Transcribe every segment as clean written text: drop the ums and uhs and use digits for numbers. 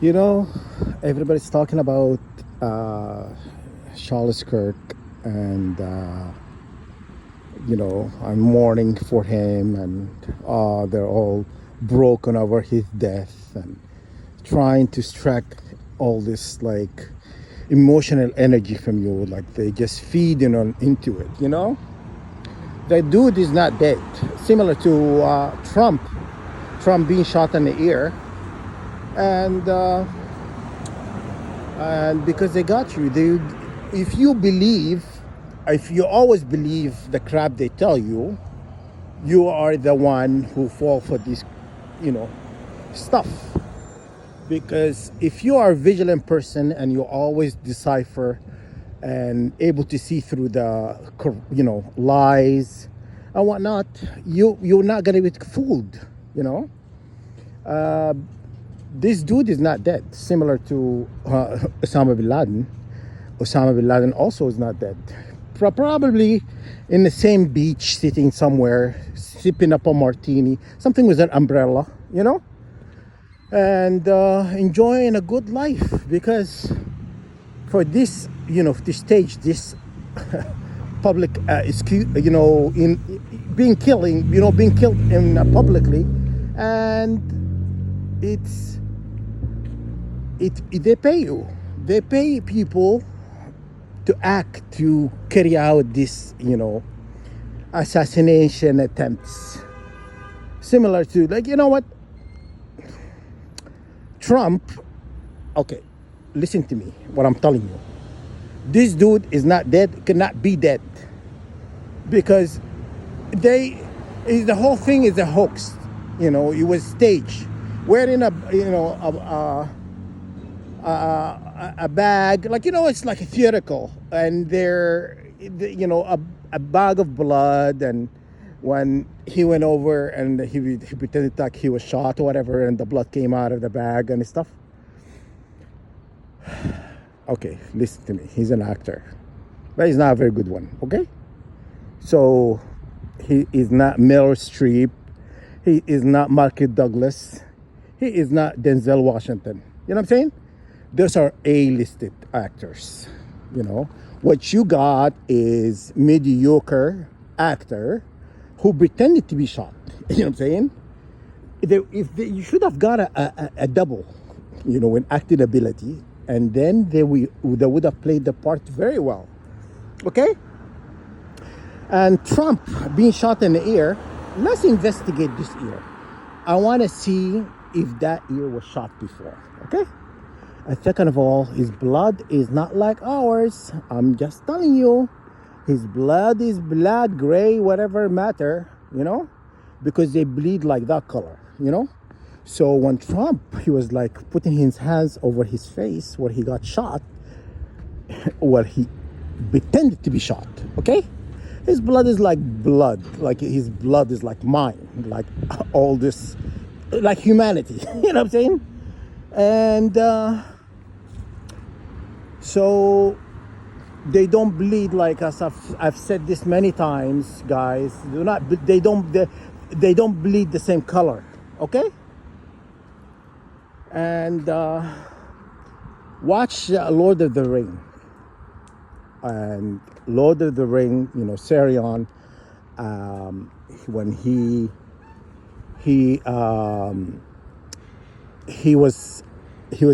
You know, everybody's talking about uh, Charles Kirk, and I'm mourning for him, and they're all broken over his death and trying to extract all this like emotional energy from you, like they just feeding on into it. The dude is not dead. Similar to Trump being shot in the ear, and because they got you, if you believe, if you always believe the crap they tell you, you are the one who fall for this, you know, stuff. Because if you are a vigilant person and you always decipher and able to see through the, lies and whatnot, you're not gonna be fooled. You know, this dude is not dead. Similar to Osama bin Laden. Osama bin Laden also is not dead. Probably in the same beach, sitting somewhere, sipping up a martini, something with an umbrella, and enjoying a good life. Because for this, this stage, this public, in being killed in publicly, and it's they pay you, they pay people to act, to carry out this, assassination attempts. Similar to, like, you know what? Trump, okay, listen to me, what I'm telling you. This dude is not dead, cannot be dead. Because the whole thing is a hoax. It was staged. Wearing a bag, like, it's like a theatrical, and a bag of blood, and when he went over and he pretended like he was shot or whatever, and the blood came out of the bag and stuff. Okay, listen to me, he's an actor, but he's not a very good one. Okay, so he is not Meryl Streep, he is not Michael Douglas, he is not Denzel Washington. You know what I'm saying? Those are A-listed actors. What you got is mediocre actor who pretended to be shot. You know what I'm saying? You should have got a double, in acting ability, and then they would have played the part very well. Okay? And Trump being shot in the ear, let's investigate this ear. I want to see if that ear was shot before. Okay? And second of all, his blood is not like ours. I'm just telling you. His blood is black, gray, whatever matter, because they bleed like that color. So when Trump, he was like putting his hands over his face where he got shot, where he pretended to be shot, okay? His blood is like blood, like his blood is like mine, like all this, like humanity, you know what I'm saying? And so they don't bleed like us. I've said this many times, guys. They don't bleed the same color, okay? And watch Lord of the Ring. And Lord of the Ring, Sauron, when he was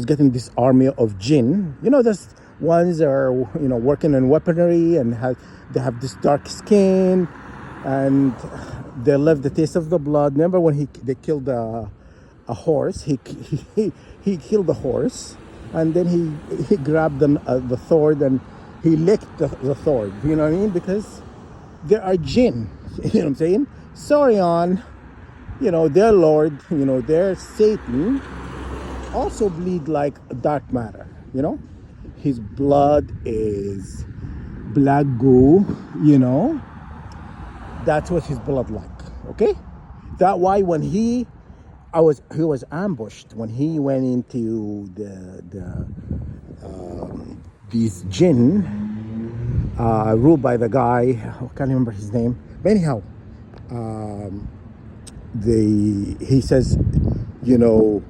getting this army of jinn. There's ones are working in weaponry and they have this dark skin, and they love the taste of the blood. Remember when they killed a horse? He killed the horse, and then he grabbed the sword and he licked the sword. You know what I mean? Because there are jinn. You know what I'm saying? Sauron, their lord, their Satan, also bleed like dark matter. His blood is black goo. That's what his blood like. Okay, that why when he was ambushed when he went into these jinn, ruled by the guy, I can't remember his name, but anyhow, he says, you know,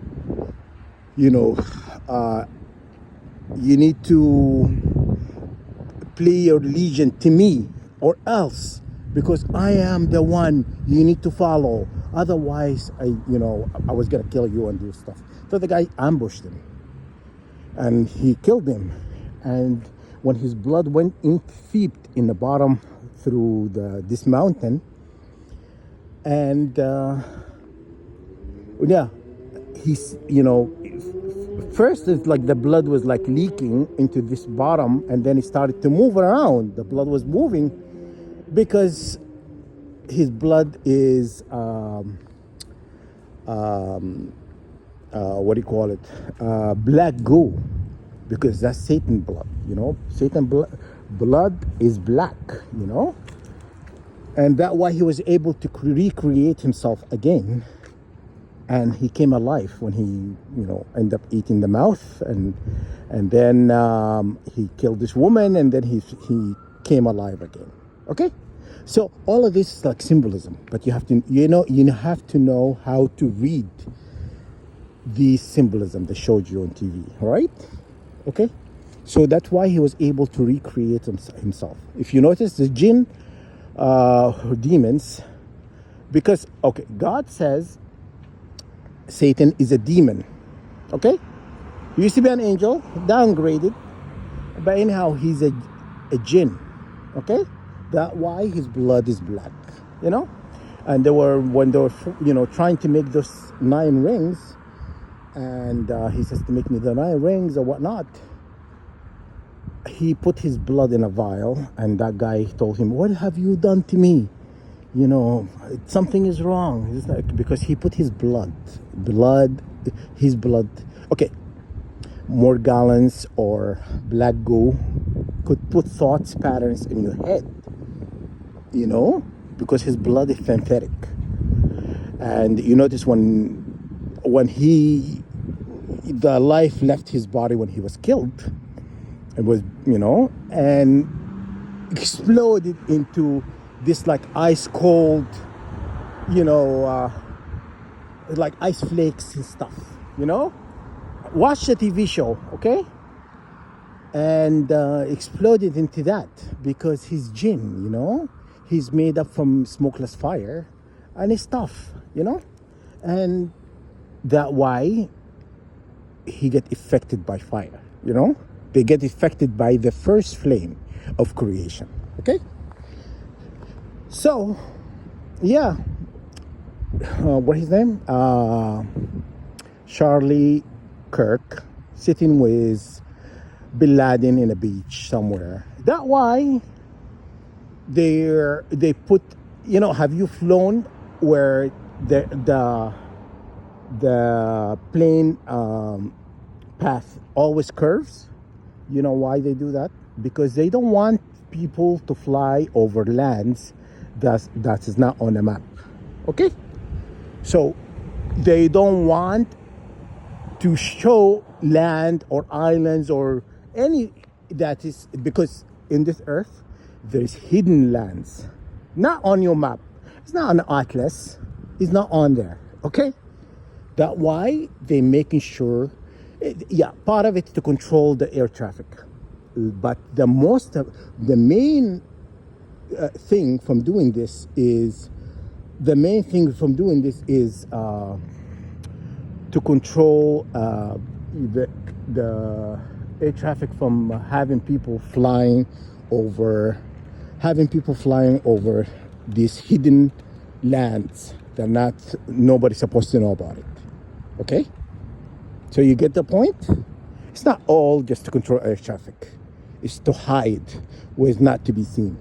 you need to play your religion to me or else, because I am the one you need to follow. Otherwise, I was gonna kill you and do stuff. So the guy ambushed him and he killed him. And when his blood went in feet in the bottom through this mountain, and yeah, he's first it's like the blood was like leaking into this bottom, and then it started to move around. The blood was moving because his blood is what do you call it, black goo, because that's Satan blood. Satan blood is black, and that's why he was able to recreate himself again. And he came alive when he ended up eating the mouth, and then he killed this woman, and then he came alive again. Okay, so all of this is like symbolism, but you have to have to know how to read the symbolism they showed you on TV, right? Okay, so that's why he was able to recreate himself. If you notice, the jinn, demons, because God says Satan is a demon. Okay, he used to be an angel, downgraded, but anyhow, he's a jinn. Okay, that's why his blood is black. And when they were trying to make those 9 rings, and he says to make me the 9 rings or whatnot, he put his blood in a vial, and that guy told him, "What have you done to me? Something is wrong." It's like, because he put his blood, okay, more gallons or black goo could put thoughts patterns in your head, because his blood is synthetic. And you notice when the life left his body when he was killed, it was, and exploded into this like ice cold, like ice flakes and stuff, Watch the TV show, okay? And exploded into that because he's jinn, He's made up from smokeless fire and his stuff, And that why he get affected by fire, They get affected by the first flame of creation, okay? So, yeah, what's his name? Charlie Kirk sitting with Bin Laden in a beach somewhere. That why they put, have you flown where the plane path always curves? You know why they do that? Because they don't want people to fly over lands that is not on a map. Okay? So they don't want to show land or islands or any that is, because in this earth there's hidden lands not on your map. It's not on the atlas. It's not on there. Okay? That's why they're making sure. Part of it to control the air traffic, but the main thing from doing this is to control the air traffic from having people flying over these hidden lands that nobody's supposed to know about it. Okay? So you get the point? It's not all just to control air traffic. It's to hide what is not to be seen.